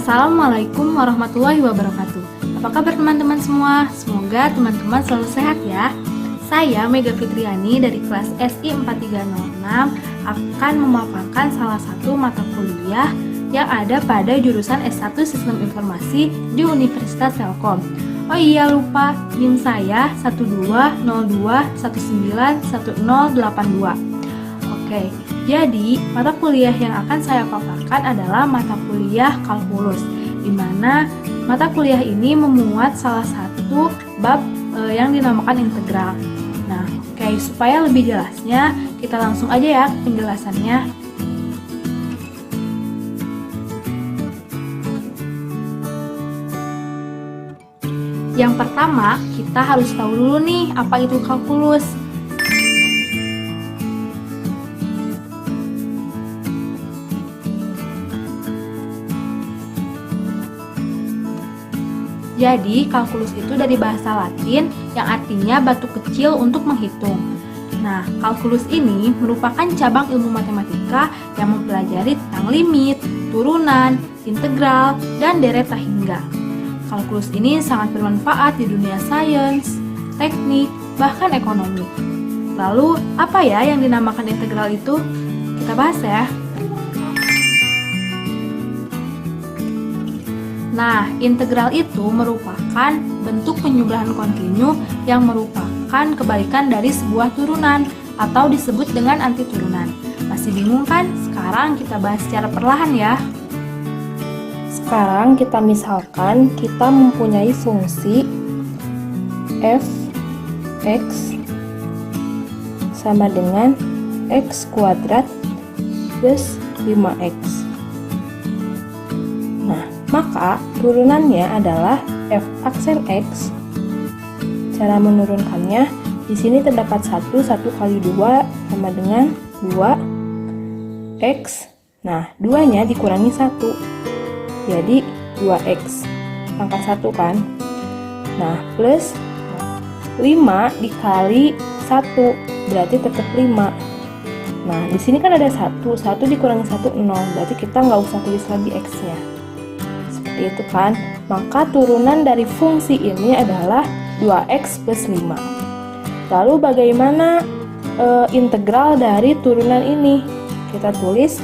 Assalamualaikum warahmatullahi wabarakatuh. Apa kabar teman-teman semua? Semoga teman-teman selalu sehat ya. Saya Mega Fitriani dari kelas SI 4306 akan memaparkan salah satu mata kuliah yang ada pada jurusan S1 Sistem Informasi di Universitas Telkom. Oh iya, lupa, NIM saya 1202191082. Oke, jadi mata kuliah yang akan saya paparkan adalah mata kuliah kalkulus, di mana mata kuliah ini memuat salah satu bab yang dinamakan integral. Nah, oke, supaya lebih jelasnya, kita langsung aja ya ke penjelasannya. Yang pertama, kita harus tahu dulu nih apa itu kalkulus. Jadi, kalkulus itu dari bahasa Latin yang artinya batu kecil untuk menghitung. Nah, kalkulus ini merupakan cabang ilmu matematika yang mempelajari tentang limit, turunan, integral, dan deretan hingga. Kalkulus ini sangat bermanfaat di dunia sains, teknik, bahkan ekonomi. Lalu, apa ya yang dinamakan integral itu? Kita bahas ya. Nah, integral itu merupakan bentuk penyebelahan kontinu yang merupakan kebalikan dari sebuah turunan atau disebut dengan antiturunan. Masih bingung kan? Sekarang kita bahas secara perlahan ya. Sekarang kita misalkan kita mempunyai fungsi f x sama dengan x kuadrat plus 5x. Nah, maka turunannya adalah f aksen x. Cara menurunkannya, di sini terdapat 1 kali 2 sama dengan 2x. Nah, 2-nya dikurangi 1. Jadi 2x pangkat 1 kan. Nah, plus 5 dikali 1 berarti tetap 5. Nah, di sini kan ada 1 dikurangi 1 0, berarti kita nggak usah tulis lagi x-nya. Seperti itu kan. Maka turunan dari fungsi ini adalah 2x plus 5. Lalu bagaimana integral dari turunan ini? Kita tulis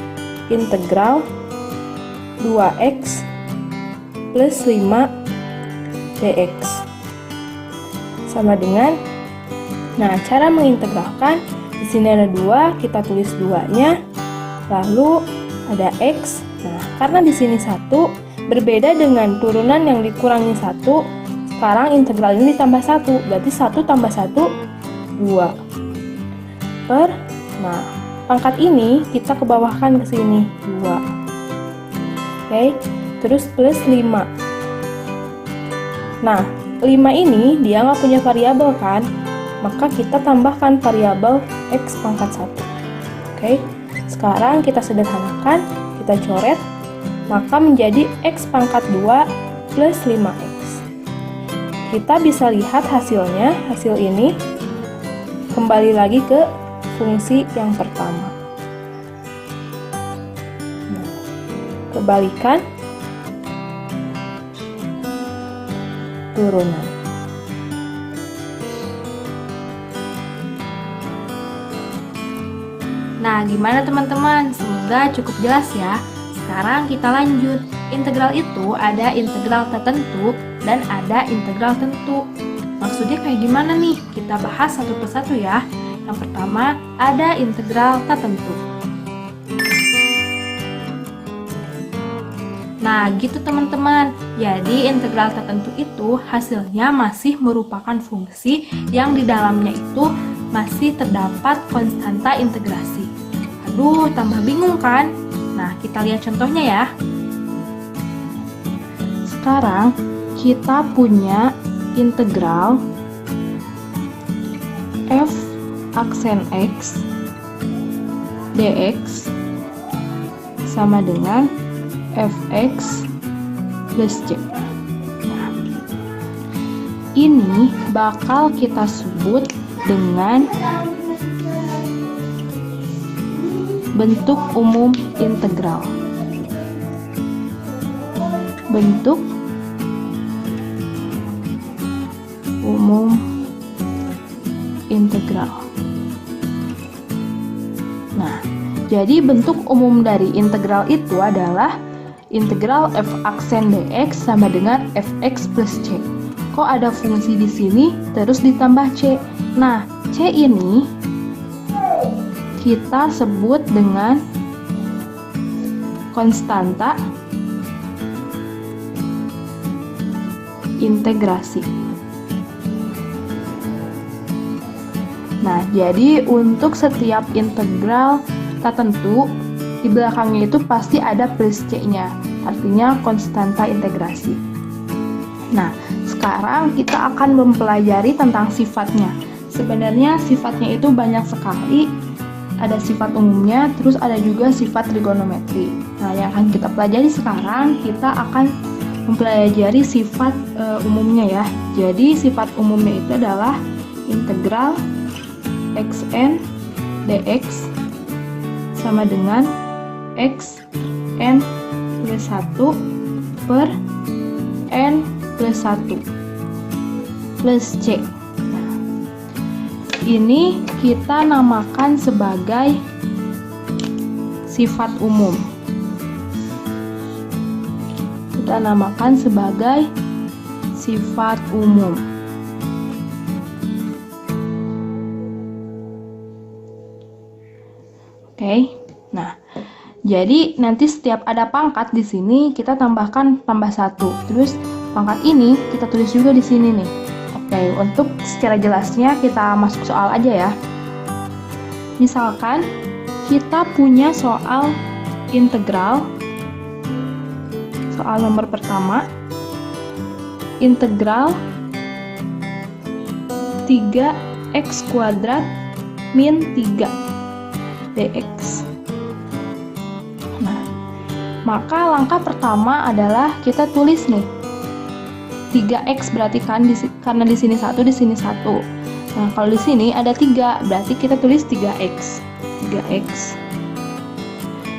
integral 2x plus 5 dx sama dengan, nah, cara mengintegralkan, di sini ada 2, kita tulis 2-nya, lalu ada x. Nah, karena di sini 1 berbeda dengan turunan yang dikurangi 1, sekarang integral ini ditambah 1, berarti 1 tambah 1 2 per, nah, pangkat ini kita kebawahkan ke sini 2. Oke, terus plus 5. Nah, 5 ini dia nggak punya variabel kan, maka kita tambahkan variabel x pangkat 1. Oke, sekarang kita sederhanakan, kita coret, maka menjadi x pangkat 2 plus 5x. Kita bisa lihat hasilnya, hasil ini kembali lagi ke fungsi yang pertama. Kebalikan turunan. Nah, gimana teman-teman? Semoga cukup jelas ya. Sekarang kita lanjut. Integral itu ada integral tertentu dan ada integral tentu. Maksudnya kayak gimana nih? Kita bahas satu persatu ya. Yang pertama, ada integral tertentu. Nah, gitu teman-teman. Jadi, integral tertentu itu hasilnya masih merupakan fungsi yang di dalamnya itu masih terdapat konstanta integrasi. Aduh, tambah bingung kan? Nah, kita lihat contohnya ya. Sekarang kita punya integral f aksen x dx sama dengan fx plus c. Nah, ini bakal kita sebut dengan bentuk umum integral. bentuk umum integral. Nah, jadi bentuk umum dari integral itu adalah integral f aksen dx sama dengan fx plus c. Kok ada fungsi di sini terus ditambah c. Nah, c ini kita sebut dengan konstanta integrasi. Nah, jadi untuk setiap integral tertentu di belakangnya itu pasti ada plus c-nya, artinya konstanta integrasi. Nah, sekarang kita akan mempelajari tentang sifatnya. Sebenarnya sifatnya itu banyak sekali. Ada sifat umumnya, terus ada juga sifat trigonometri. Nah, yang akan kita pelajari sekarang, kita akan mempelajari sifat umumnya ya. Jadi sifat umumnya itu adalah integral xn dx sama dengan x n plus 1 per n plus 1 plus c. Nah, ini kita namakan sebagai sifat umum. Kita namakan sebagai sifat umum. Oke. Nah, jadi nanti setiap ada pangkat di sini kita tambahkan tambah 1. Terus pangkat ini kita tulis juga di sini nih. Oke, untuk secara jelasnya kita masuk soal aja ya. Misalkan kita punya soal integral. Soal nomor pertama, integral 3x kuadrat min 3 dx. Nah, maka langkah pertama adalah kita tulis nih 3x, berarti kan karena di sini 1, di sini 1. Nah, kalau di sini ada 3, berarti kita tulis 3x. 3x.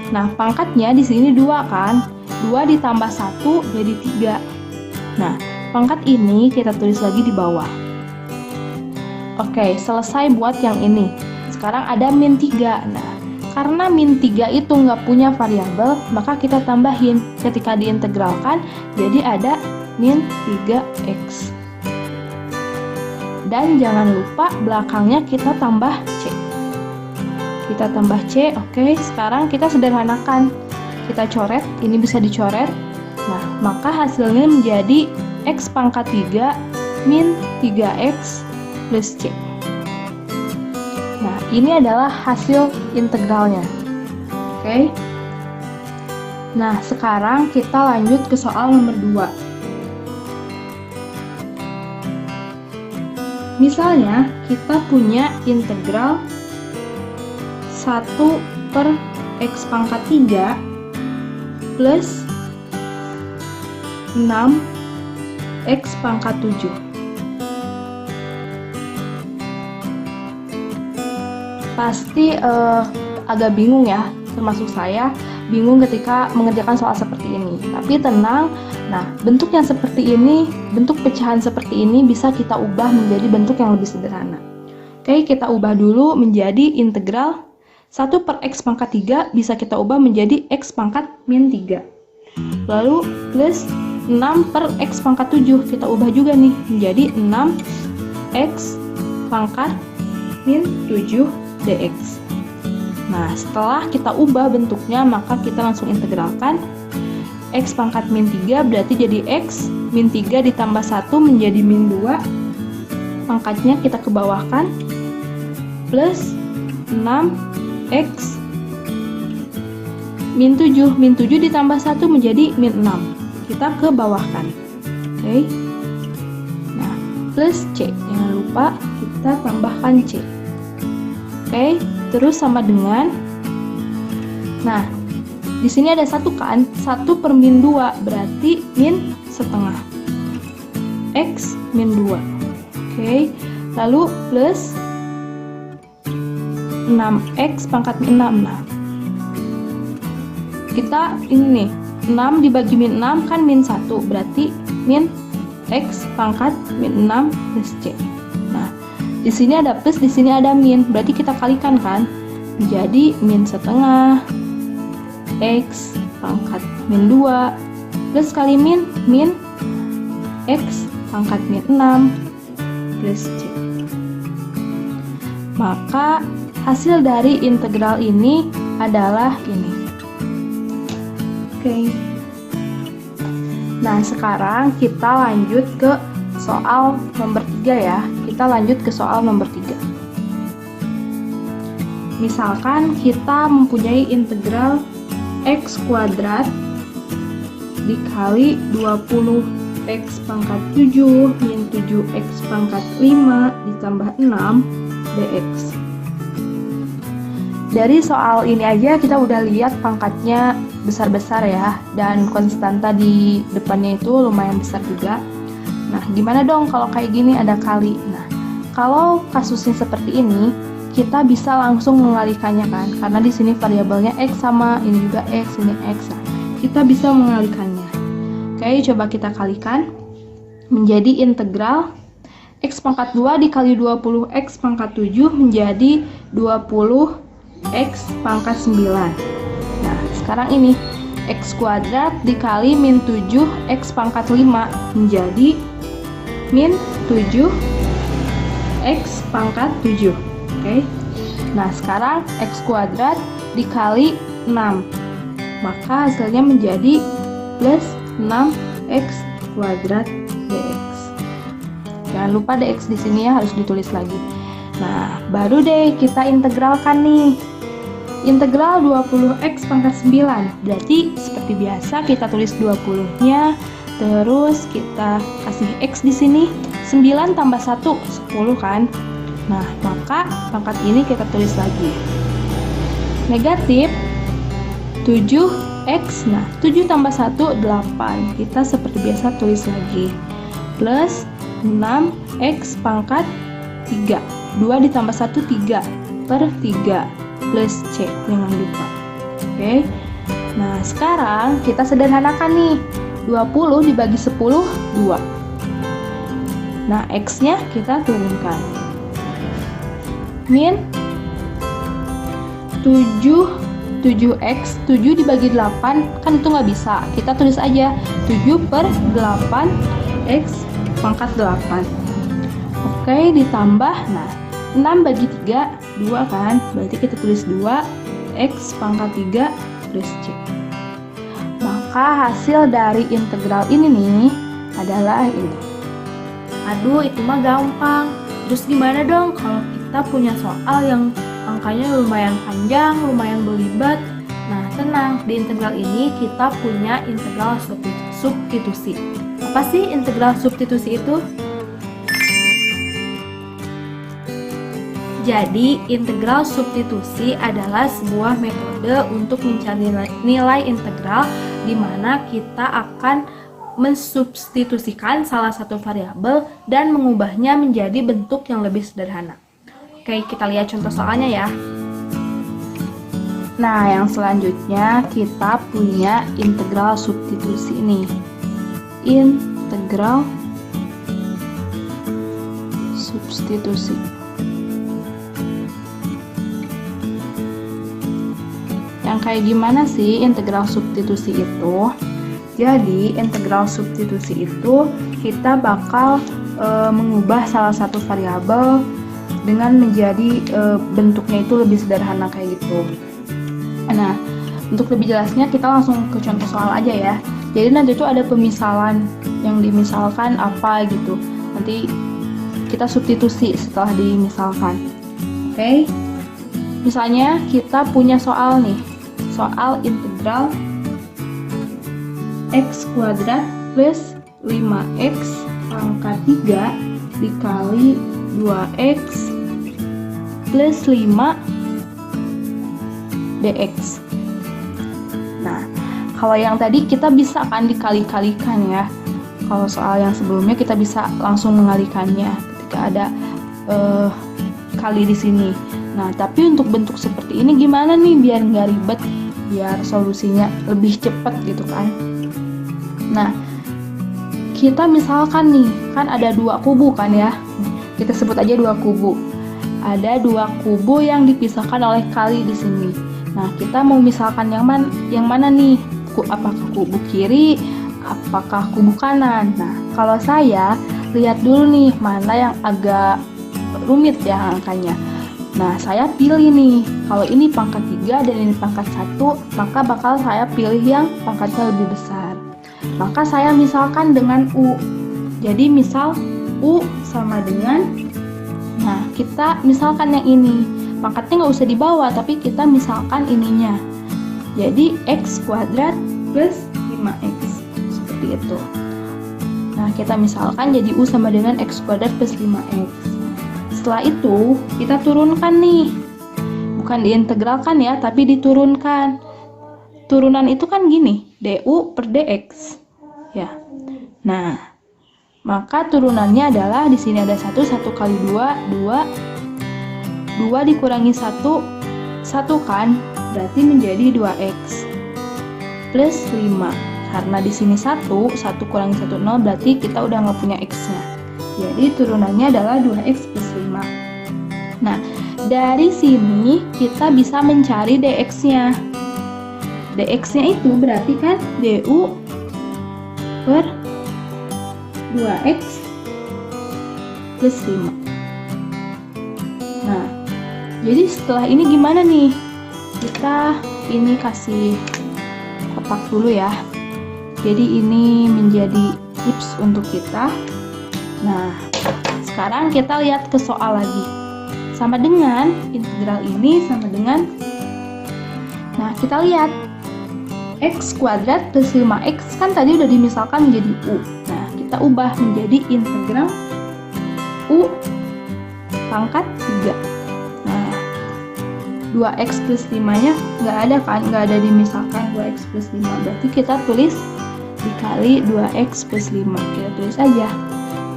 Nah, pangkatnya di sini 2 kan? 2 ditambah 1 jadi 3. Nah, pangkat ini kita tulis lagi di bawah. Oke, selesai buat yang ini. Sekarang ada min 3. Nah, karena min 3 itu nggak punya variabel, maka kita tambahin ketika diintegralkan, jadi ada min 3x. Dan jangan lupa belakangnya kita tambah c. Kita tambah c. Oke, sekarang kita sederhanakan. Kita coret, ini bisa dicoret. Nah, maka hasilnya menjadi x pangkat 3 min 3x plus c. Nah, ini adalah hasil integralnya. Oke. Nah, sekarang kita lanjut ke soal nomor 2. Misalnya, kita punya integral 1 per x pangkat 3 plus 6 x pangkat 7. Pasti agak bingung ya, termasuk saya bingung ketika mengerjakan soal seperti ini. Tapi tenang, nah bentuk yang seperti ini, bentuk pecahan seperti ini bisa kita ubah menjadi bentuk yang lebih sederhana. Oke, kita ubah dulu menjadi integral 1 per x pangkat 3 bisa kita ubah menjadi x pangkat min 3. Lalu plus 6 per x pangkat 7 kita ubah juga nih menjadi 6x pangkat min 7 dx. Nah, setelah kita ubah bentuknya, maka kita langsung integralkan. X pangkat min 3 berarti jadi x min 3 ditambah 1 menjadi min 2. Pangkatnya kita kebawahkan. Plus 6x min 7. Min 7 ditambah 1 menjadi min 6. Kita kebawahkan. Oke. Nah, plus c. Jangan lupa kita tambahkan c. Oke, terus sama dengan, nah, di sini ada 1 kan, 1 per min 2, berarti min setengah, x min 2. Oke, lalu plus 6x pangkat min 6. Nah, kita ini nih, 6 dibagi min 6 kan min 1, berarti min X pangkat min 6 plus C. Nah, di sini ada plus, di sini ada min, berarti kita kalikan kan? Jadi min setengah X pangkat min 2 plus kali min X pangkat min 6 plus C. Maka hasil dari integral ini adalah ini. Oke. Nah, sekarang kita lanjut ke soal nomor 3 ya. Kita lanjut ke soal nomor 3. Misalkan kita mempunyai integral X kuadrat dikali 20X pangkat 7 min 7X pangkat 5 ditambah 6 dx. Dari soal ini aja kita udah lihat pangkatnya besar-besar ya, dan konstanta di depannya itu lumayan besar juga. Nah, gimana dong kalau kayak gini ada kali? Nah, kalau kasusnya seperti ini, kita bisa langsung mengalikannya kan, karena di sini variabelnya X sama, ini juga X, ini X. Nah, kita bisa mengalikannya. Oke, coba kita kalikan menjadi integral X pangkat 2 dikali 20X pangkat 7 menjadi 20X pangkat 9. Nah, sekarang ini X kuadrat dikali min 7X pangkat 5 menjadi min 7X pangkat 7. Oke. Nah, sekarang X kuadrat dikali 6. Maka hasilnya menjadi plus 6X kuadrat dx. Jangan lupa dx di sini ya, harus ditulis lagi. Nah, baru deh kita integralkan nih. Integral 20X pangkat 9. Berarti seperti biasa kita tulis 20-nya, terus kita kasih X di sini. 9 tambah 1, 10 kan? Nah, maka pangkat ini kita tulis lagi. Negatif 7X. Nah, 7 tambah 1, 8. Kita seperti biasa tulis lagi. Plus 6X pangkat 3. 2 ditambah 1, 3 per 3. Plus C, jangan lupa. Oke. Nah, sekarang kita sederhanakan nih. 20 dibagi 10, 2. Nah, X-nya kita turunkan. Min 7X, 7 dibagi 8, kan itu nggak bisa. Kita tulis aja 7 per 8 X pangkat 8. Oke, ditambah, nah 6 bagi 3, 2 kan, berarti kita tulis 2 X pangkat 3 plus C. Maka hasil dari integral ini nih adalah ini. Aduh, itu mah gampang. Terus gimana dong kalau kita punya soal yang angkanya lumayan panjang, lumayan berlibat? Nah, tenang, di integral ini kita punya integral substitusi. Apa sih integral substitusi itu? Jadi, integral substitusi adalah sebuah metode untuk mencari nilai integral di mana kita akan mensubstitusikan salah satu variabel dan mengubahnya menjadi bentuk yang lebih sederhana. Oke, kita lihat contoh soalnya ya. Nah, yang selanjutnya kita punya integral substitusi ini. Integral substitusi. Yang kayak gimana sih integral substitusi itu? Jadi, integral substitusi itu kita bakal mengubah salah satu variabel dengan menjadi bentuknya itu lebih sederhana kayak gitu. Nah, untuk lebih jelasnya kita langsung ke contoh soal aja ya. Jadi nanti itu ada pemisalan yang dimisalkan apa gitu. Nanti kita substitusi setelah dimisalkan. Oke. Misalnya kita punya soal nih. Soal integral X kuadrat plus 5X pangkat 3 dikali 2X plus 5 dx. Nah, kalau yang tadi kita bisa kan dikali-kalikan ya. Kalau soal yang sebelumnya kita bisa langsung mengalikannya ketika ada kali di sini. Nah, tapi untuk bentuk seperti ini gimana nih biar nggak ribet? biar solusinya lebih cepat gitu kan. Nah, kita misalkan nih, kan ada dua kubu kan ya. Kita sebut aja dua kubu. Ada dua kubu yang dipisahkan oleh kali di sini. Nah, kita mau misalkan yang mana nih? Apakah kubu kiri? Apakah kubu kanan? Nah, kalau saya lihat dulu nih mana yang agak rumit ya angkanya. Nah, saya pilih nih, kalau ini pangkat 3 dan ini pangkat 1, maka bakal saya pilih yang pangkatnya lebih besar. Maka saya misalkan dengan U. Jadi misal U sama dengan, nah kita misalkan yang ini, pangkatnya nggak usah dibawa, tapi kita misalkan ininya. Jadi X kuadrat plus 5X, seperti itu. Nah, kita misalkan jadi U sama dengan X kuadrat plus 5X. Setelah itu, kita turunkan nih. Bukan diintegralkan ya, tapi diturunkan. Turunan itu kan gini, du per dx. Ya. Nah, maka turunannya adalah di sini ada 1 kali 2 dikurangi 1 kan, berarti menjadi 2x plus 5. Karena di sini 1 kurangi 1 0, berarti kita udah nggak punya x-nya. Jadi turunannya adalah 2x plus 5. Nah, dari sini kita bisa mencari dx-nya. Dx-nya itu berarti kan du per 2x plus 5. Nah, jadi setelah ini gimana nih? Kita ini kasih kotak dulu ya. Jadi ini menjadi tips untuk kita. Nah, sekarang kita lihat ke soal lagi. Sama dengan integral ini sama dengan, nah kita lihat x kuadrat plus 5x kan tadi udah dimisalkan menjadi u. Nah, kita ubah menjadi integral u pangkat 3. Nah, 2x plus 5-nya nggak ada kan, nggak ada dimisalkan 2x plus 5. Berarti kita tulis dikali 2x plus 5. Kita tulis aja.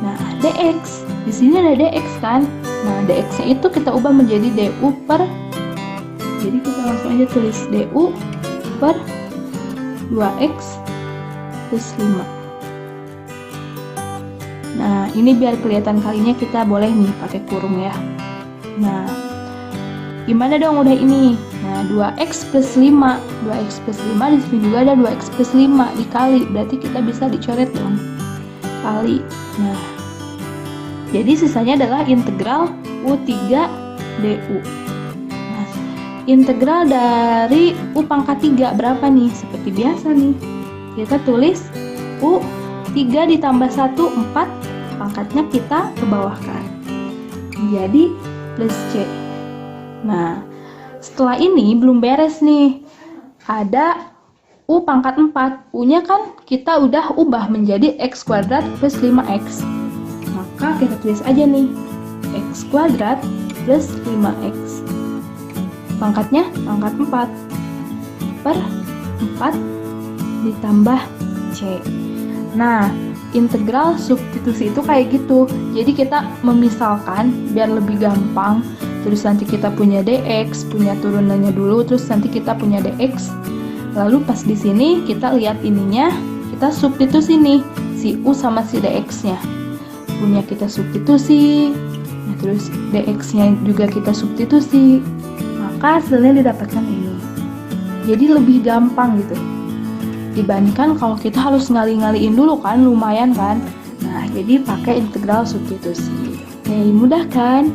Nah, dx. Di sini ada dx kan. Nah, dx-nya itu kita ubah menjadi du per, jadi kita langsung aja tulis du per 2x plus 5. Nah, ini biar kelihatan kalinya kita boleh nih pakai kurung ya. Nah, gimana dong udah ini? Nah, 2x plus 5. 2x plus 5 di sini juga ada 2x plus 5 dikali. Berarti kita bisa dicoret dong. Kali. Nah, jadi sisanya adalah integral U3 du. Nah, integral dari U pangkat 3 berapa nih? Seperti biasa nih. Kita tulis U3 ditambah 1, 4. Pangkatnya kita ke bawahkan. Jadi plus C. Nah, setelah ini belum beres nih. Ada U pangkat 4. U-nya kan kita udah ubah menjadi X kuadrat plus 5X. Maka kita tulis aja nih, X kuadrat plus 5X. Pangkatnya pangkat 4 per 4 ditambah C. Nah, integral substitusi itu kayak gitu. Jadi kita memisalkan biar lebih gampang. Terus nanti kita punya dx, punya turunannya dulu, terus nanti kita punya dx. Lalu pas di sini kita lihat ininya, kita substitusi nih si u sama si dx-nya. Punya kita substitusi. Nah, terus dx-nya juga kita substitusi. Maka hasilnya didapatkan ini. Jadi lebih gampang gitu. Dibandingkan kalau kita harus ngali-ngaliin dulu kan, lumayan kan. Nah, jadi pakai integral substitusi. Oke, mudah kan?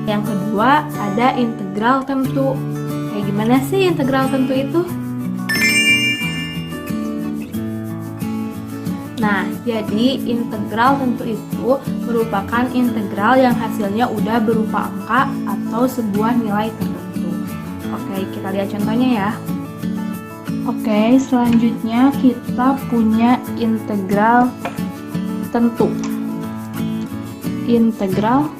Yang kedua, ada integral tentu. Kayak gimana sih integral tentu itu? Nah, jadi integral tentu itu merupakan integral yang hasilnya udah berupa angka atau sebuah nilai tertentu. Oke, kita lihat contohnya ya. Oke, selanjutnya kita punya integral tentu. Integral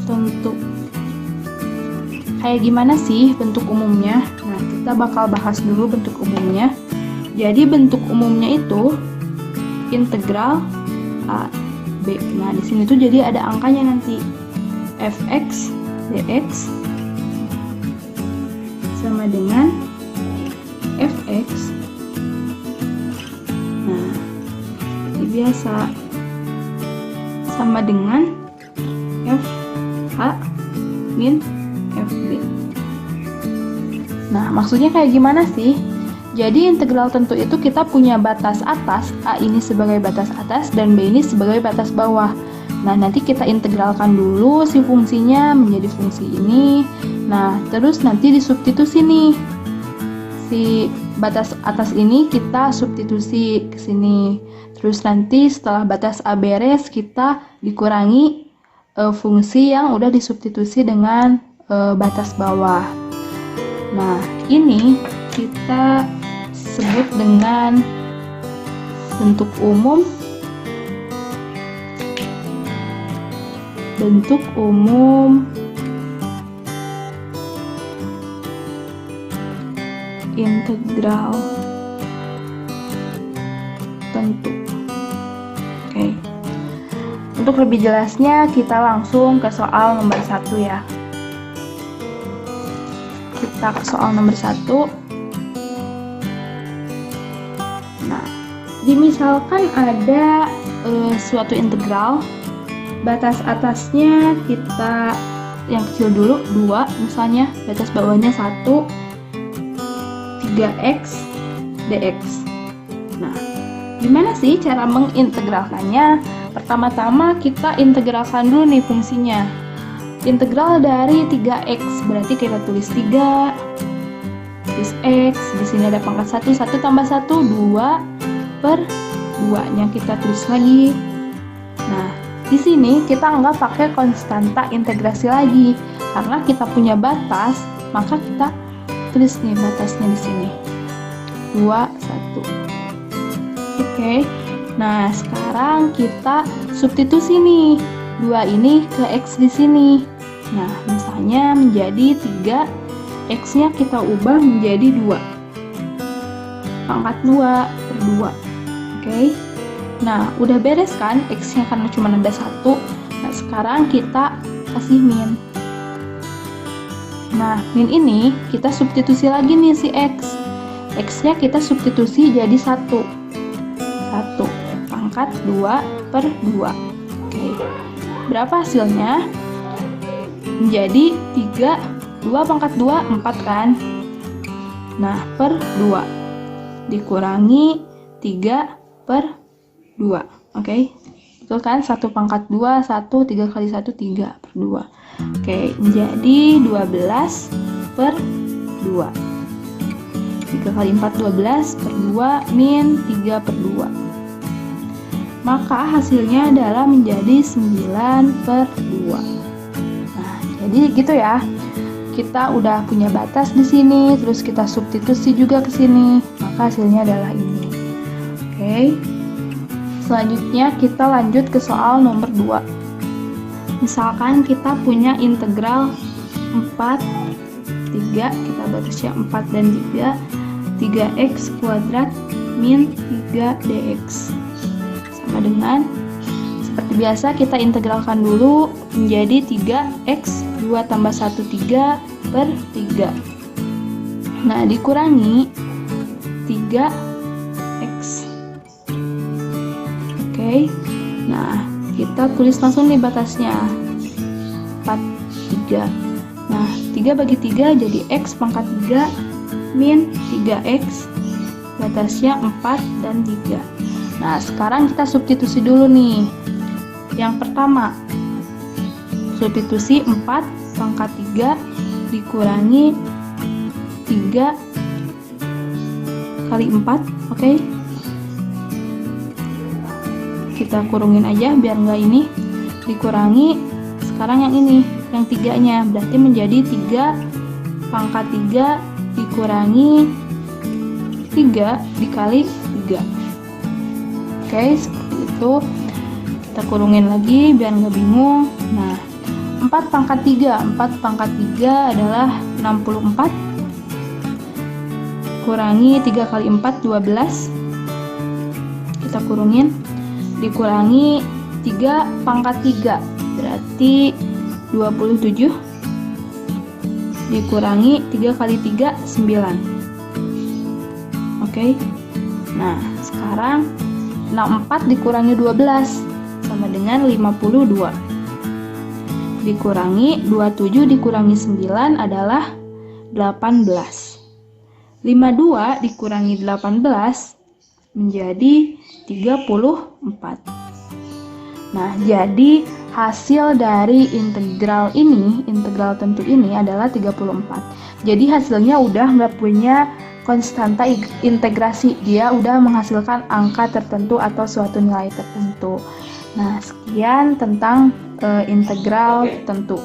tentu. Kayak gimana sih bentuk umumnya? Nah, kita bakal bahas dulu bentuk umumnya. Jadi bentuk umumnya itu integral A, B. Nah, di sini tuh jadi ada angkanya nanti. Fx dx sama dengan fx. Nah, seperti biasa sama dengan fh min fb. Nah, maksudnya kayak gimana sih? Jadi integral tentu itu kita punya batas atas, A ini sebagai batas atas dan B ini sebagai batas bawah. Nah, nanti kita integralkan dulu si fungsinya menjadi fungsi ini. Nah, terus nanti disubstitusi nih. Si batas atas ini kita substitusi ke sini. Terus nanti setelah batas A beres, kita dikurangi fungsi yang udah disubstitusi dengan batas bawah. Nah, ini kita sebut dengan bentuk umum integral tentu. Oke. Untuk lebih jelasnya kita langsung ke soal nomor 1 ya. Kita ke soal nomor 1. Nah, dimisalkan ada suatu integral, batas atasnya kita yang kecil dulu 2 misalnya, batas bawahnya 1, 3x dx. Nah, gimana sih cara mengintegralkannya? Pertama-tama kita integralkan dulu nih fungsinya. Integral dari 3x berarti kita tulis 3 terus x, di sini ada pangkat 1, 1 tambah 1 2 per 2 nya kita tulis lagi. Nah, di sini kita nggak pakai konstanta integrasi lagi karena kita punya batas, maka kita tulis nih batasnya di sini 2 1. Oke. Nah, sekarang kita substitusi nih 2 ini ke x di sini. Nah, misalnya menjadi 3, x-nya kita ubah menjadi 2. Pangkat 2 per 2. Oke. Nah, udah beres kan x-nya karena cuma ada 1. Nah, sekarang kita kasih min. Nah, min ini kita substitusi lagi nih si x. X-nya kita substitusi jadi 1. 1 pangkat 2 per 2. Oke. Berapa hasilnya? Menjadi 3, 2 pangkat 2, 4 kan? Nah, per 2. Dikurangi 3 per 2. Oke. Betul kan? 1 pangkat 2, 1, 3 kali 1, 3 per 2. Oke, menjadi 12 per 2. 3 kali 4, 12 per 2 min 3 per 2. Maka hasilnya adalah menjadi 9 per 2. Nah, jadi gitu ya. Kita udah punya batas di sini, terus kita substitusi juga ke sini. Maka hasilnya adalah ini. Oke. Selanjutnya kita lanjut ke soal nomor 2. Misalkan kita punya integral 4, 3, kita batasnya 4 dan 3, 3x kuadrat min 3 dx. Sama dengan, seperti biasa kita integralkan dulu menjadi 3x, 2 tambah 1, 3 per 3. Nah, dikurangi 3x. Oke. Nah, kita tulis langsung nih batasnya 4, 3. Nah, 3 bagi 3 jadi x pangkat 3 min 3x, batasnya 4 dan 3. Nah, sekarang kita substitusi dulu nih. Yang pertama, substitusi 4 pangkat 3 dikurangi 3 kali 4, oke? Kita kurungin aja biar nggak ini, dikurangi sekarang yang ini, yang 3-nya, berarti menjadi 3 pangkat 3 dikurangi 3 dikali 3. Oke, seperti itu. Kita kurungin lagi biar nggak bingung. Nah, 4 pangkat 3 adalah 64 kurangi 3 kali 4, 12. Kita kurungin, dikurangi 3 pangkat 3 berarti 27 dikurangi 3 kali 3, 9. Oke. Nah, sekarang 64 dikurangi 12 sama dengan 52. Dikurangi 27 dikurangi 9 adalah 18. 52 dikurangi 18 menjadi 34. Nah, jadi hasil dari integral tentu ini adalah 34. Jadi hasilnya udah nggak punya konstanta integrasi, dia udah menghasilkan angka tertentu atau suatu nilai tertentu. Nah, sekian tentang integral tentu.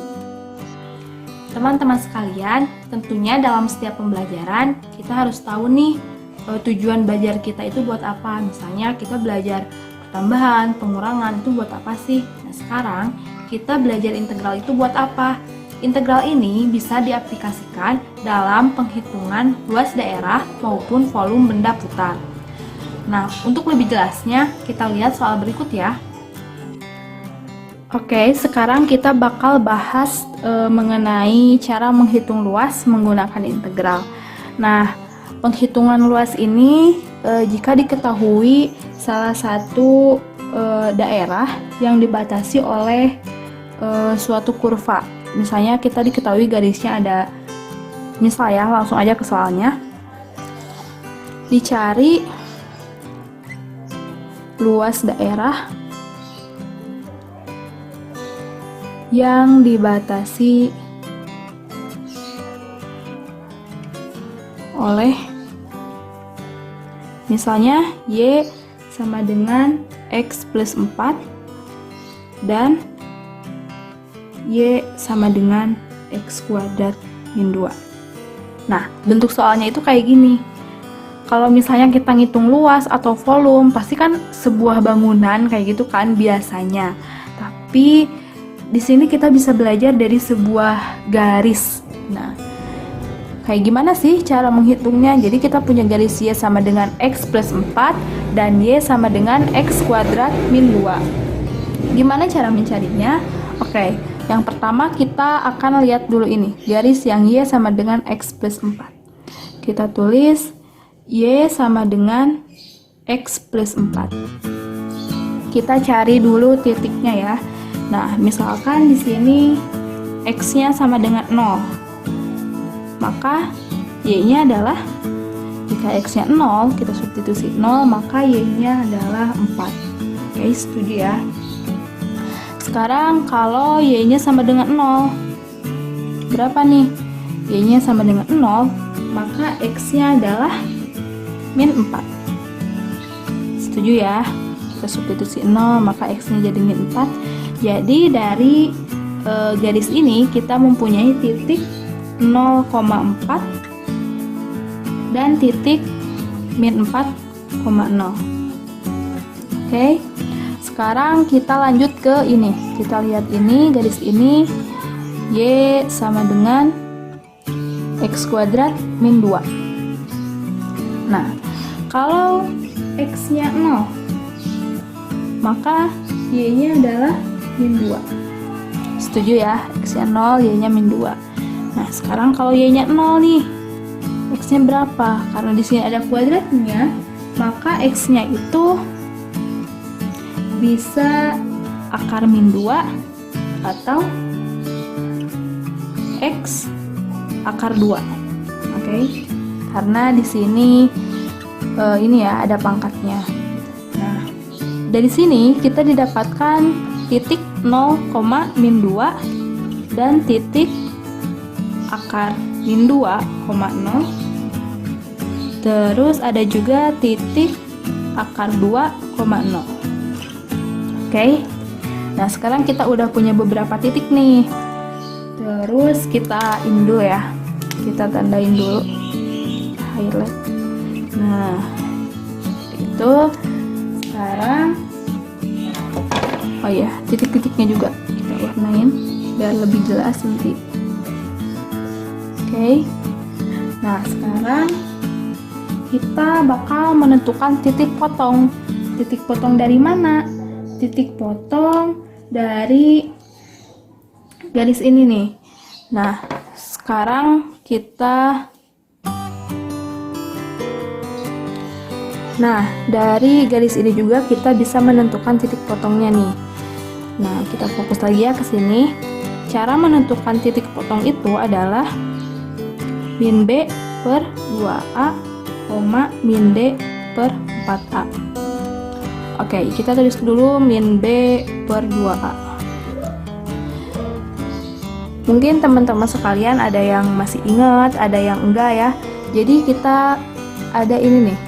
Teman-teman sekalian, tentunya dalam setiap pembelajaran kita harus tahu nih tujuan belajar kita itu buat apa. Misalnya kita belajar pertambahan, pengurangan itu buat apa sih? Nah, sekarang kita belajar integral itu buat apa? Integral ini bisa diaplikasikan dalam penghitungan luas daerah maupun volume benda putar. Nah, untuk lebih jelasnya kita lihat soal berikut ya. Oke, sekarang kita bakal bahas mengenai cara menghitung luas menggunakan integral. Nah, penghitungan luas ini jika diketahui salah satu daerah yang dibatasi oleh suatu kurva. Misalnya kita diketahui garisnya ada, misal ya, langsung aja ke soalnya. Dicari luas daerah yang dibatasi oleh, misalnya Y sama dengan X plus 4 dan Y sama dengan X kuadrat min 2. Nah, bentuk soalnya itu kayak gini. Kalau misalnya kita ngitung luas atau volume, pasti kan sebuah bangunan kayak gitu kan biasanya. Tapi di sini kita bisa belajar dari sebuah garis. Nah, kayak gimana sih cara menghitungnya? Jadi kita punya garis Y sama dengan X plus 4 dan Y sama dengan X kuadrat min 2. Gimana cara mencarinya? Oke, yang pertama kita akan lihat dulu ini, garis yang Y sama dengan X plus 4. Kita tulis Y sama dengan X plus 4. Kita cari dulu titiknya ya. Nah, misalkan di sini X-nya sama dengan 0. Maka Y-nya adalah, jika X-nya 0, kita substitusi 0, maka Y-nya adalah 4. Oke, setuju ya. Sekarang kalau Y-nya sama dengan 0, berapa nih? Y-nya sama dengan 0, maka X-nya adalah min 4. Setuju ya? Kita substitusi 0, maka X-nya jadi min 4. Jadi dari garis ini kita mempunyai titik 0,4 dan titik min 4,0. Oke. Sekarang kita lanjut ke ini. Kita lihat ini, garis ini Y sama dengan X kuadrat min 2. Nah, kalau X-nya 0, maka Y-nya adalah min 2. Setuju ya? X-nya 0, Y-nya min 2. Nah, sekarang kalau Y-nya 0 nih, X-nya berapa? Karena di sini ada kuadratnya, maka X-nya itu bisa akar min 2 atau X akar 2. Oke? Karena di sini ini ya ada pangkatnya. Nah, dari sini kita didapatkan titik 0, min 2 dan titik akar min 2,0. Terus ada juga titik akar 2,0. Oke. Nah, sekarang kita udah punya beberapa titik nih. Terus kita ini dulu ya. Kita tandain dulu. Highlight. Nah, itu sekarang, oh ya, titik-titiknya juga kita warnain biar lebih jelas nanti. Oke. Nah, sekarang kita bakal menentukan titik potong. Titik potong dari mana? Titik potong dari garis ini nih. Nah, sekarang dari garis ini juga kita bisa menentukan titik potongnya nih. Nah, kita fokus lagi ya ke sini. Cara menentukan titik potong itu adalah min B per 2A, min D per 4A. Oke, kita tulis dulu min B per 2A. Mungkin teman-teman sekalian ada yang masih ingat, ada yang enggak ya. Jadi kita ada ini nih,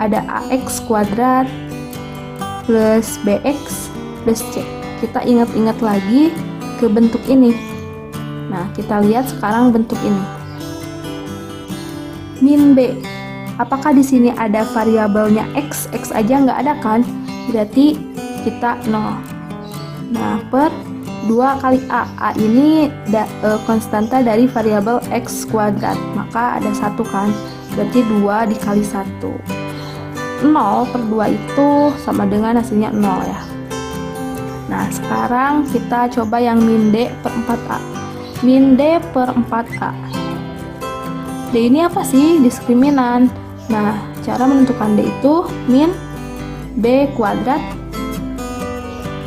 ada AX kuadrat plus BX plus C. Kita ingat-ingat lagi ke bentuk ini. Nah, kita lihat sekarang bentuk ini. Min B. Apakah di sini ada variabelnya X? X aja nggak ada kan? Berarti kita 0. Nah, per 2 kali A. A ini konstanta dari variabel X kuadrat. Maka ada 1 kan? Berarti 2 dikali 1. 0 per 2 itu sama dengan hasilnya 0 ya. Nah, sekarang kita coba yang min D per 4A. Min D per 4A. D ini apa sih? Diskriminan. Nah, cara menentukan D itu min B kuadrat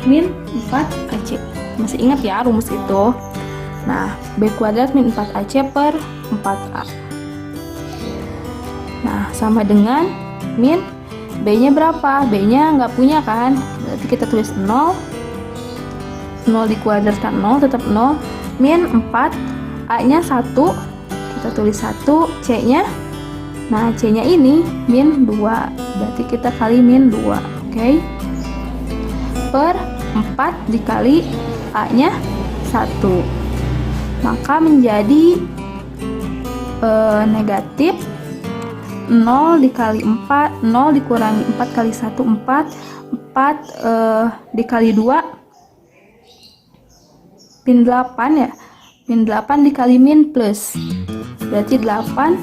min 4AC. Masih ingat ya rumus itu? Nah, B kuadrat min 4AC per 4A. Nah, sama dengan min B-nya berapa? B-nya nggak punya kan? Berarti kita tulis 0. 0 dikuadratkan 0 tetap 0. Min 4, A-nya 1. Kita tulis 1, C-nya. Nah, C-nya ini min 2. Berarti kita kali min 2. Oke. Per 4 dikali A-nya 1. Maka menjadi negatif 0 dikali 4, 0 dikurangi 4 kali 1, 4. 4 dikali 2 min 8 ya. Min 8 dikali min plus. Berarti 8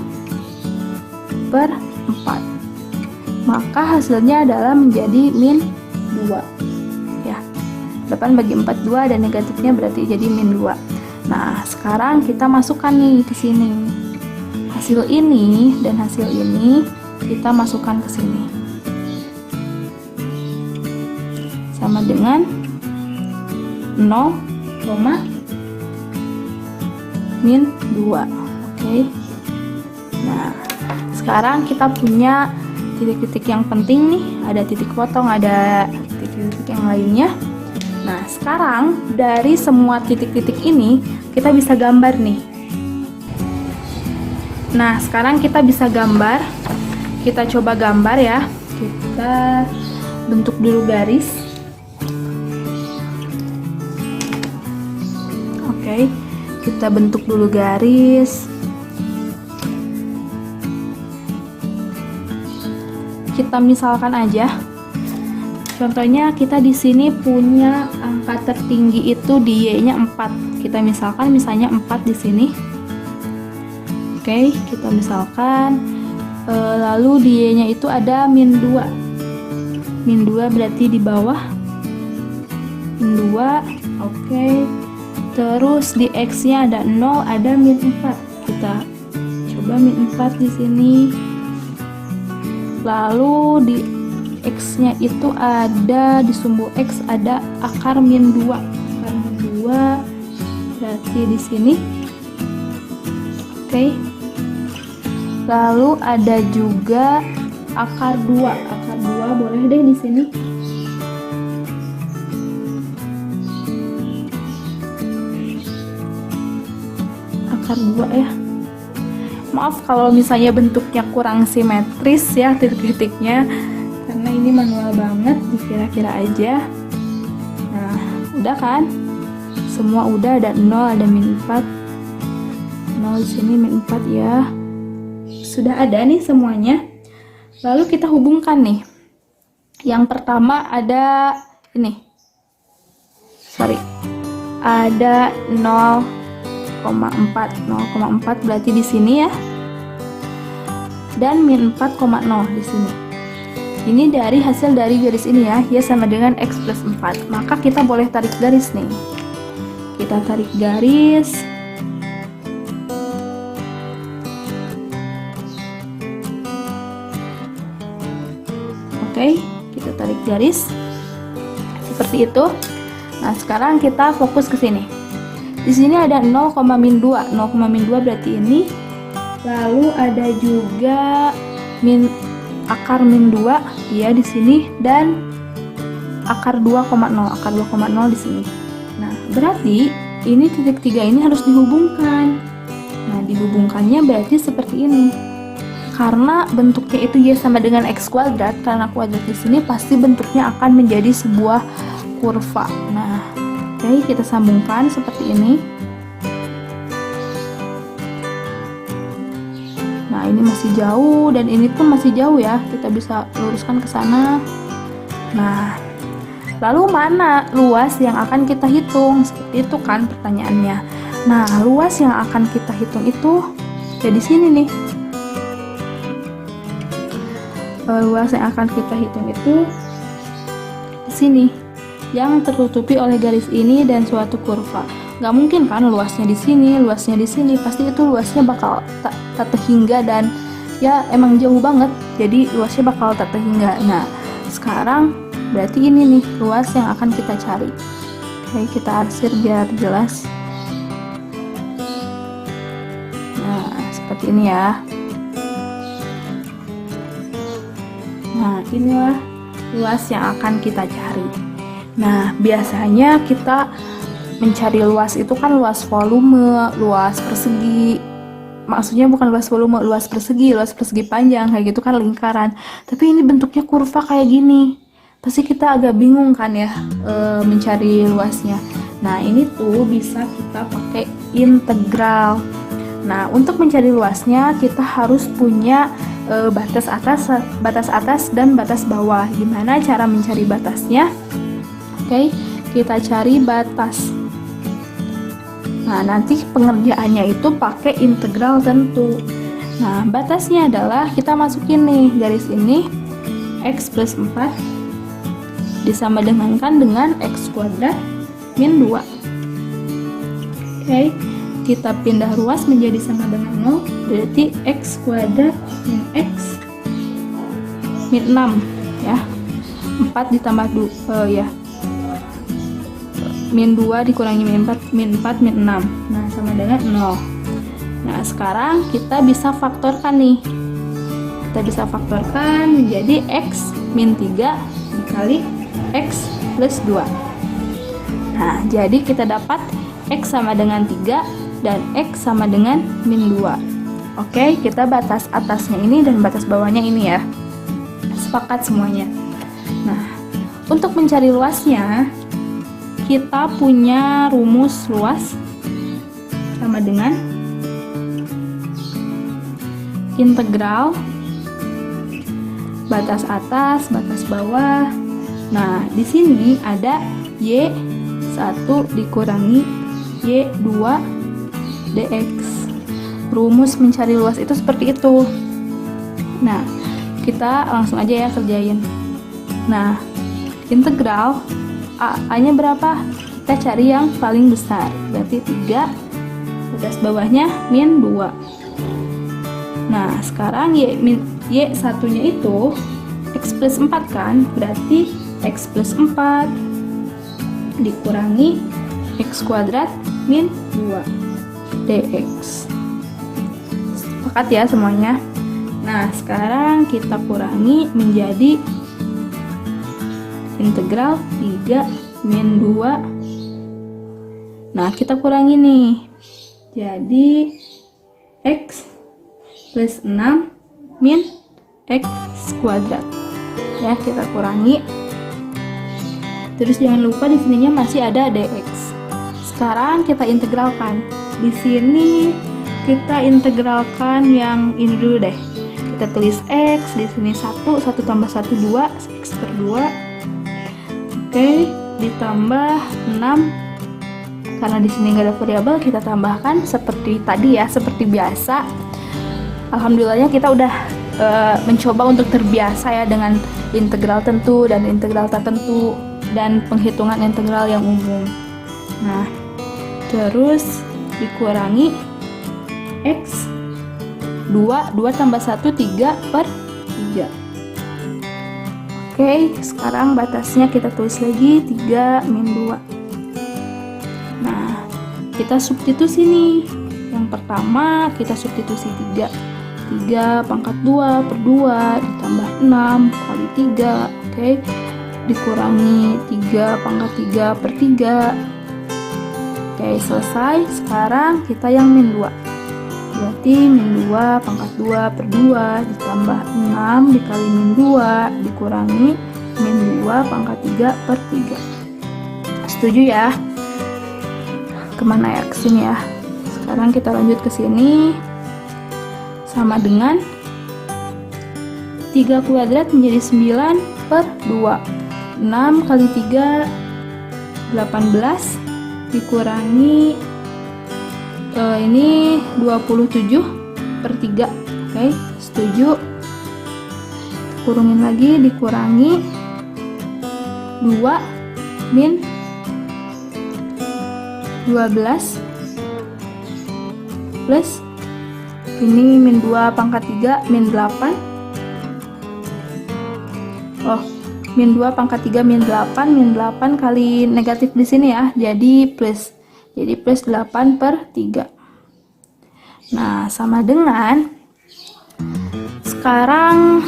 per 4. Maka hasilnya adalah menjadi min 2. Ya. 8 bagi 4 2 dan negatifnya berarti jadi min 2. Nah, sekarang kita masukkan nih ke sini. Hasil ini dan hasil ini kita masukkan ke sini. Sama dengan 0, min 2. Oke. Nah, sekarang kita punya titik-titik yang penting nih. Ada titik potong, ada titik-titik yang lainnya. Nah, sekarang dari semua titik-titik ini kita bisa gambar nih. Nah, sekarang kita bisa gambar. Kita coba gambar ya. Kita bentuk dulu garis. Oke, kita bentuk dulu garis. Kita misalkan aja. Contohnya kita di sini punya angka tertinggi itu di Y-nya 4. Kita misalkan misalnya 4 di sini. Oke, kita misalkan lalu di Y-nya itu ada min 2. Min 2 berarti di bawah. Min 2. Oke. Terus di X-nya ada 0, ada min 4. Kita coba min 4 di sini. Lalu di X-nya itu ada di sumbu X ada akar min 2. Akar min 2 berarti di sini. Oke. Lalu ada juga akar 2. Akar 2 boleh deh di sini. Akar 2 ya. Maaf kalau misalnya bentuknya kurang simetris ya titik-titiknya, karena ini manual banget, dikira-kira aja. Nah, udah kan? Semua udah, ada 0, ada min 4. 0 di sini, min 4 ya. Sudah ada nih semuanya. Lalu kita hubungkan nih. Yang pertama ada ini. Ada 0,4 berarti di sini ya. Dan min 4,0 di sini. Ini dari hasil dari garis ini ya, Y sama dengan X plus 4. Maka kita boleh tarik garis nih. Kita tarik garis. Oke, kita tarik garis seperti itu. Nah, sekarang kita fokus ke sini. Di sini ada 0,-2. 0,-2 berarti ini. Lalu ada juga akar min 2 ya di sini, dan akar 2,0. Akar 2,0 di sini. Nah, berarti ini titik 3 ini harus dihubungkan. Nah, dihubungkannya berarti seperti ini. Karena bentuknya itu y sama dengan x kuadrat, karena kuadrat di sini pasti bentuknya akan menjadi sebuah kurva. Nah, oke, kita sambungkan seperti ini. Nah, ini masih jauh dan ini pun masih jauh ya. Kita bisa luruskan ke sana. Nah, lalu mana luas yang akan kita hitung? Seperti itu kan pertanyaannya. Nah, luas yang akan kita hitung itu ya di sini nih. Luas yang akan kita hitung itu di sini, yang tertutupi oleh garis ini dan suatu kurva. Gak mungkin kan luasnya di sini, luasnya di sini, pasti itu luasnya bakal tak terhingga dan ya emang jauh banget, jadi luasnya bakal tak terhingga. Nah, sekarang berarti ini nih luas yang akan kita cari. Oke, kita arsir biar jelas. Nah, seperti ini ya. Nah, inilah luas yang akan kita cari. Nah, biasanya kita mencari luas itu kan luas volume, luas persegi. Maksudnya bukan luas volume, luas persegi panjang, kayak gitu kan lingkaran. Tapi ini bentuknya kurva kayak gini. Pasti kita agak bingung kan ya mencari luasnya. Nah, ini tuh bisa kita pakai integral. Nah, untuk mencari luasnya kita harus punya batas atas dan batas bawah. Gimana cara mencari batasnya? Oke, kita cari batas. Nah, nanti pengerjaannya itu pakai integral tentu. Nah, batasnya adalah kita masukin nih garis ini, x plus 4 disamadengankan dengan x kuadrat min 2. Oke, kita pindah ruas menjadi sama dengan 0, berarti x kuadrat min x min 6 ya. 4 ditambah 2 ya. Min 2 dikurangi min 4 min 6. Nah, sama dengan 0. Nah, sekarang kita bisa faktorkan nih. Kita bisa faktorkan menjadi x min 3 dikali x plus 2. Nah, jadi kita dapat x sama dengan 3 dan x sama dengan min 2. Oke, kita batas atasnya ini dan batas bawahnya ini ya. Sepakat semuanya. Nah, untuk mencari luasnya, kita punya rumus luas sama dengan integral batas atas, batas bawah. Nah, di sini ada y1 dikurangi y2 dx. Rumus mencari luas itu seperti itu. Nah, kita langsung aja ya kerjain. Nah, integral A-nya berapa? Kita cari yang paling besar, berarti 3, batas bawahnya min 2. Nah, sekarang y1-nya itu x plus 4 kan, berarti x plus 4 dikurangi x kuadrat min 2 dx. Sepakat ya semuanya? Nah, sekarang kita kurangi menjadi integral 3 min 2. Nah, kita kurangi nih. Jadi x plus 6 min x kuadrat. Ya, kita kurangi. Terus jangan lupa di sininya masih ada dx. Sekarang kita integralkan. Di sini kita integralkan yang ini dulu deh. Kita tulis x, di sini 1 tambah 1 2, x per 2. Oke, ditambah 6. Karena di sini nggak ada variabel, kita tambahkan seperti tadi ya, seperti biasa. Alhamdulillahnya kita udah mencoba untuk terbiasa ya dengan integral tentu dan integral tak tentu dan penghitungan integral yang umum. Nah, terus dikurangi x 2 tambah 1 3 per 3. Oke, sekarang batasnya kita tulis lagi 3 min 2. Nah, kita substitusi nih. Yang pertama kita substitusi 3 pangkat 2 per 2 ditambah 6 kali 3. Oke, dikurangi 3 pangkat 3 per 3. Oke, selesai. Sekarang kita yang min 2. Berarti min 2 pangkat 2 per 2 ditambah 6 dikali min 2 dikurangi min 2 pangkat 3 per 3. Setuju ya? Kemana ya? Kesini ya. Sekarang kita lanjut ke sini. Sama dengan 3 kuadrat menjadi 9 per 2. 6 kali 3 18 dikurangi ini 27 per 3. Oke, setuju. Kurungin lagi, dikurangi 2 min 12 plus ini min 2 pangkat 3 min 8. Min 2 pangkat 3 min 8 kali negatif di sini ya, jadi plus 8 per 3. Nah, sama dengan sekarang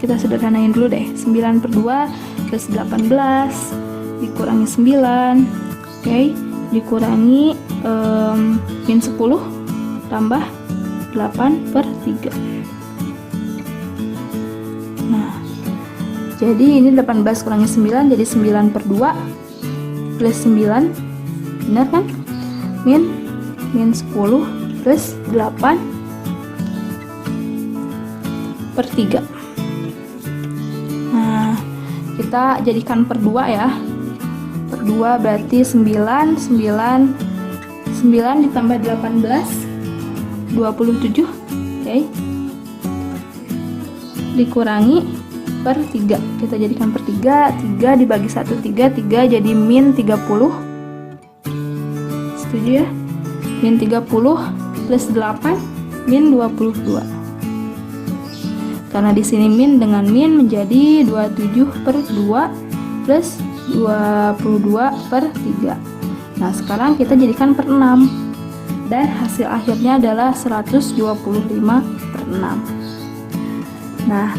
kita sederhanain dulu deh. 9 per 2 plus 18 dikurangi 9. Oke, dikurangi min 10 tambah 8 per 3. Nah, jadi ini 18 kurangi 9 jadi 9 per 2 plus 9. Benar kan? Min 10 plus 8 per 3. Nah, kita jadikan per 2 ya. Per 2 berarti 9 ditambah 18 27. Oke. Dikurangi per 3. Kita jadikan per 3. 3 dibagi 1 3 jadi min 30. Setuju ya? Min 30 plus 8 min 22. Karena di sini min dengan min menjadi 27 per 2 plus 22 per 3. Nah, sekarang kita jadikan per 6. Dan hasil akhirnya adalah 125 per 6. Nah,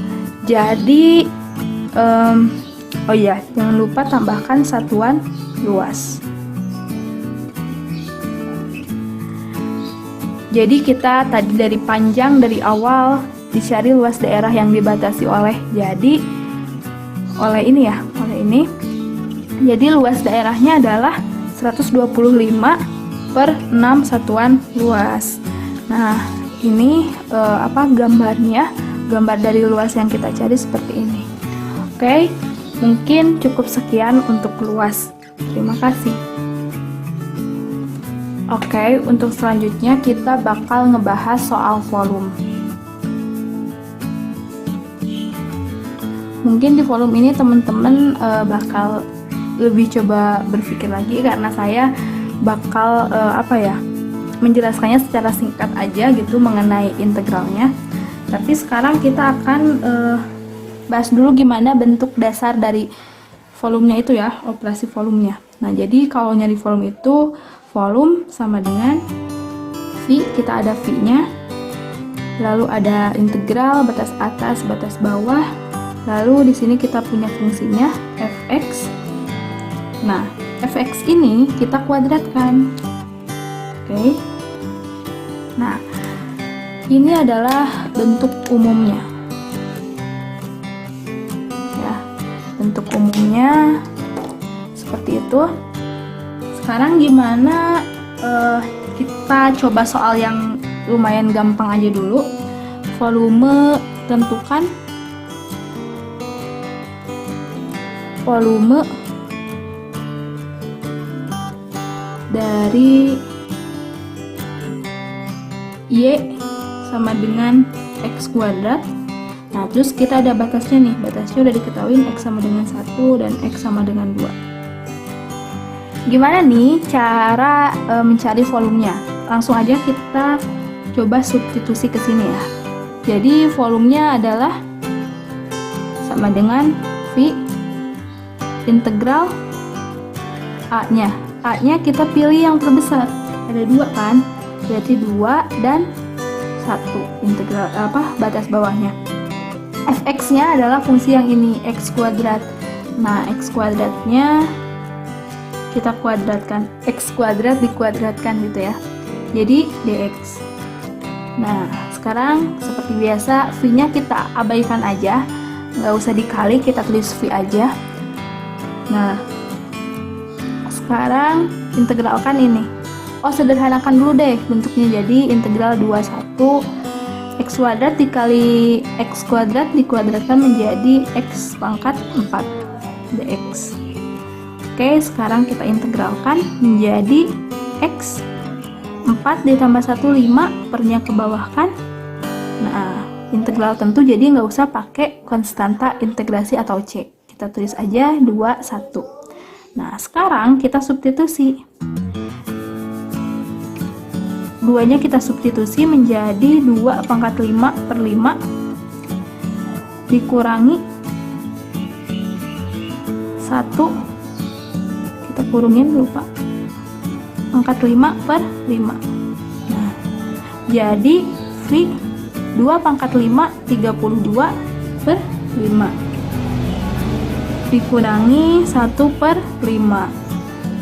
jadi oh iya, jangan lupa tambahkan satuan luas. Jadi kita tadi dari panjang dari awal dicari luas daerah yang dibatasi oleh ini. Jadi luas daerahnya adalah 125 per 6 satuan luas. Nah, ini gambarnya, gambar dari luas yang kita cari seperti ini. Oke, mungkin cukup sekian untuk luas. Terima kasih. Oke, untuk selanjutnya kita bakal ngebahas soal volume. Mungkin di volume ini teman-teman bakal lebih coba berpikir lagi karena saya bakal menjelaskannya secara singkat aja gitu mengenai integralnya. Tapi sekarang kita akan bahas dulu gimana bentuk dasar dari volumenya itu ya, operasi volumenya. Nah, jadi kalau nyari volume itu volume sama dengan V, kita ada V-nya, lalu ada integral, batas atas, batas bawah, lalu di sini kita punya fungsinya fx. Nah, fx ini kita kuadratkan. Oke. Nah, ini adalah bentuk umumnya. Ya, bentuk umumnya seperti itu. Sekarang gimana kita coba soal yang lumayan gampang aja dulu. Volume, tentukan volume dari Y sama dengan X kuadrat. Nah, terus kita ada batasnya nih. Batasnya udah diketahui, X sama dengan 1 dan X sama dengan 2. Gimana nih cara mencari volumenya? Langsung aja kita coba substitusi ke sini ya. Jadi volumenya adalah sama dengan V V integral A-nya. A-nya kita pilih yang terbesar. Ada 2 kan? Berarti 2 dan 1 integral batas bawahnya. Fx-nya adalah fungsi yang ini, x kuadrat. Nah, x kuadratnya kita kuadratkan. X kuadrat dikuadratkan gitu ya. Jadi dx. Nah, sekarang seperti biasa V-nya kita abaikan aja. Nggak usah dikali, kita tulis V aja. Nah, sekarang integralkan ini. Oh, sederhanakan dulu deh bentuknya. Jadi integral 21 x kuadrat dikali x kuadrat dikuadratkan menjadi x pangkat 4 dx. Oke, sekarang kita integralkan menjadi x 4 ditambah 1 5, pernya ke bawah kan. Nah, integral tentu jadi nggak usah pakai konstanta integrasi atau c. Kita tulis aja 2 1. Nah, sekarang kita substitusi. 2-nya kita substitusi menjadi 2 pangkat 5 per 5 dikurangi 1, kita kurungin lupa, pangkat 5 per 5. Nah, jadi V 2 pangkat 5 32 per 5 dikurangi 1 per 5.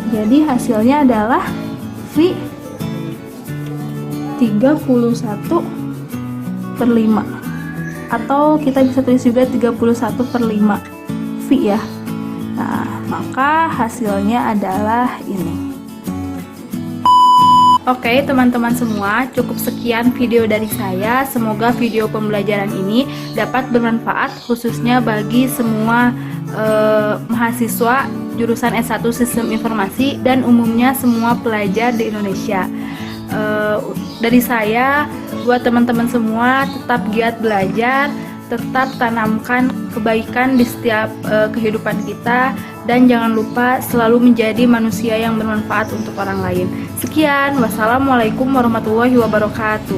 Jadi hasilnya adalah V 31 per 5, atau kita bisa tulis juga 31 per 5 V ya. Nah, maka hasilnya adalah ini. Oke teman-teman semua, cukup sekian video dari saya. Semoga video pembelajaran ini dapat bermanfaat khususnya bagi semua mahasiswa jurusan S1 Sistem Informasi dan umumnya semua pelajar di Indonesia. Dari saya, buat teman-teman semua, tetap giat belajar, tetap tanamkan kebaikan di setiap kehidupan kita, dan jangan lupa selalu menjadi manusia yang bermanfaat untuk orang lain. Sekian, wassalamualaikum warahmatullahi wabarakatuh.